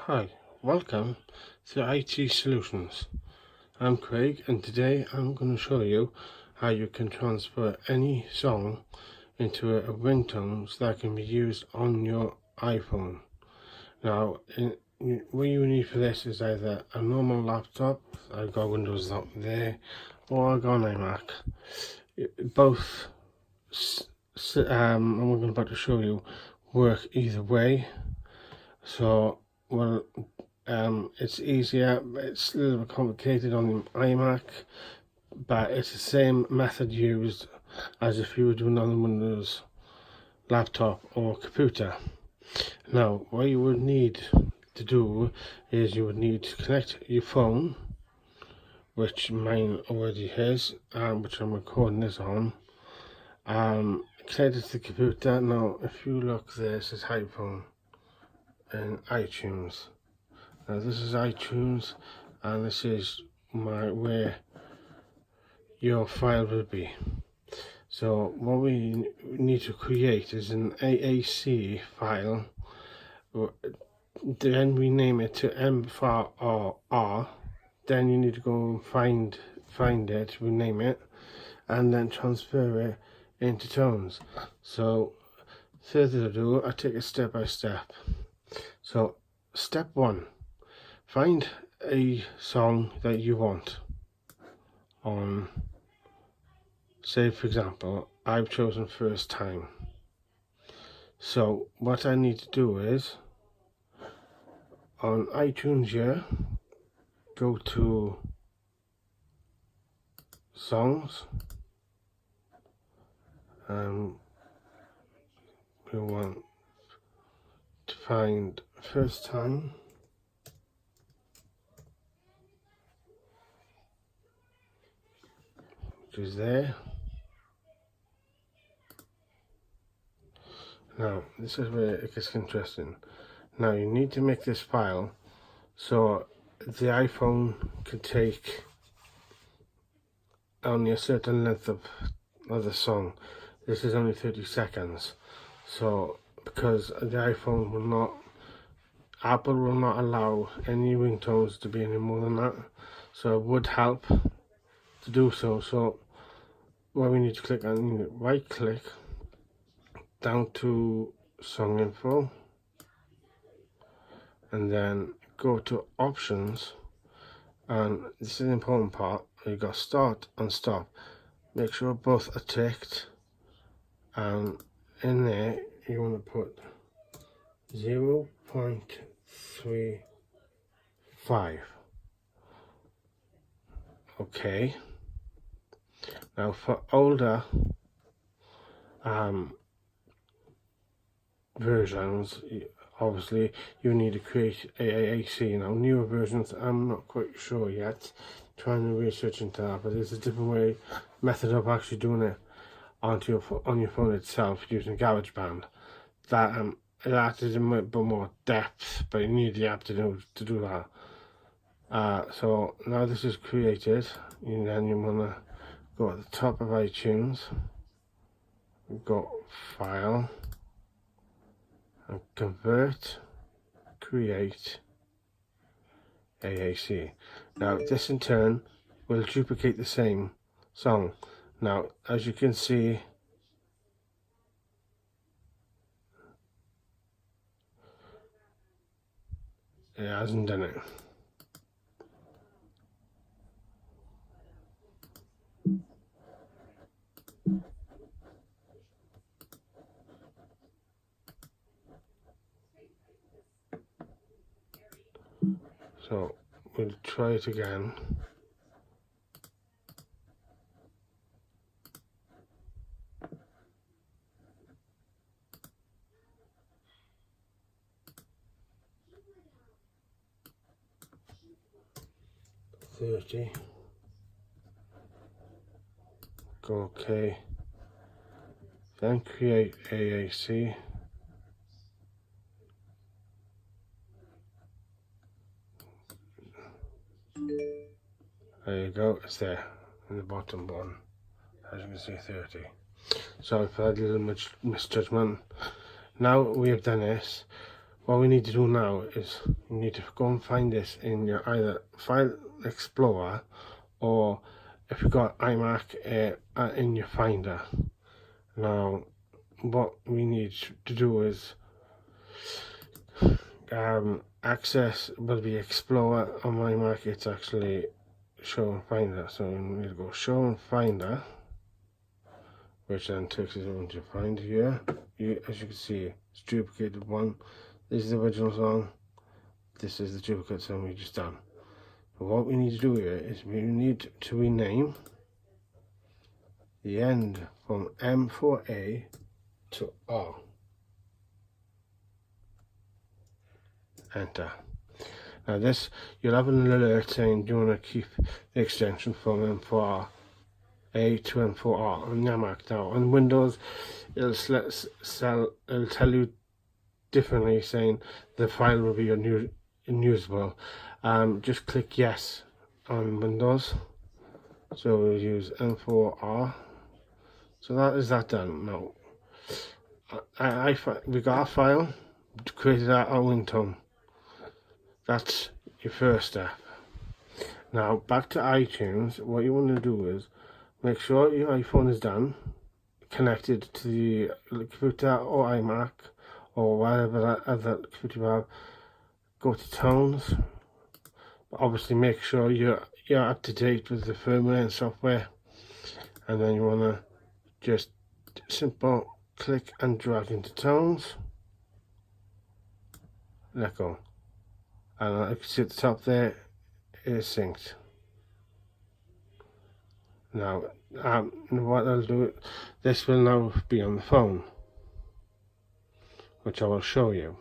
Hi, welcome to IT Solutions. I'm Craig and today I'm going to show you how you can transfer any song into a ringtone so that can be used on your iPhone. Now, what you need for this is either a normal laptop, I've got Windows up there, or I've got an iMac. Both, I'm about to show you, work either way. So, well, it's easier. It's a little bit complicated on the iMac, but it's the same method used as if you were doing on the Windows laptop or computer. Now, what you would need to do is you would need to connect your phone, which mine already has, which I'm recording this on. Connect it to the computer. Now, if you look there, it says iPhone and iTunes. Now this is iTunes and this is where your file will be. So what we need to create is an AAC file, then rename it to M4R, then you need to go and find it, rename it, and then transfer it into tones. So further ado, I take it step by step. So step 1. Find a song that you want on, say for example, I've chosen First Time. So what I need to do is, on iTunes here, go to Songs, we want to find First Time. Which is there. Now this is where it gets interesting. Now you need to make this file so the iPhone can take only a certain length of the song. This is only 30 seconds. So because the iPhone will not, Apple will not allow any ringtones to be any more than that. So it would help to do so. So what we need to click on, right click down to song info and then go to options, and this is the important part. You've got start and stop. Make sure both are ticked, and in there you want to put 0.35. okay. Now for older versions, obviously you need to create AAC. Now newer versions, I'm not quite sure yet, trying to research into that, but there's a different method of actually doing it on your phone itself using GarageBand. That is a bit more depth, but you need the app to do that. So now this is created, and then you want to go at the top of iTunes, go File, and Convert, Create AAC. Now this in turn will duplicate the same song. Now as you can see, it hasn't done it. So we'll try it again. $30. Go OK. Then create AAC. There you go, it's there in the bottom one, as you can see, 30. Sorry for that little misjudgment. Now we have done this, what we need to do now is you need to go and find this in your either File Explorer, or if you've got iMac in your Finder. Now what we need to do is access will be Explorer. On my Mac it's actually Show and Finder, so we need to go Show and Finder, which then takes us into Finder here. As you can see, it's duplicated one. This is the original song, this is the duplicate song we just done. But what we need to do here is we need to rename the end from M4A to R. Enter. Now this, you'll have an alert saying do you want to keep the extension from M4A to M4R on your Mac. Now on Windows it'll tell you differently, saying the file will be unusable. Just click yes on Windows. So we'll use M4R. So that is that done. Now we got our file, created our ringtone. That's your first step. Now back to iTunes. What you want to do is make sure your iPhone is done, connected to the computer or iMac or whatever other computer you have. Go to Tones. Obviously make sure you're up to date with the firmware and software, and then you want to just simple click and drag into Tones, let go, and you can see at the top there it is synced. Now what I'll do, this will now be on the phone, which I will show you.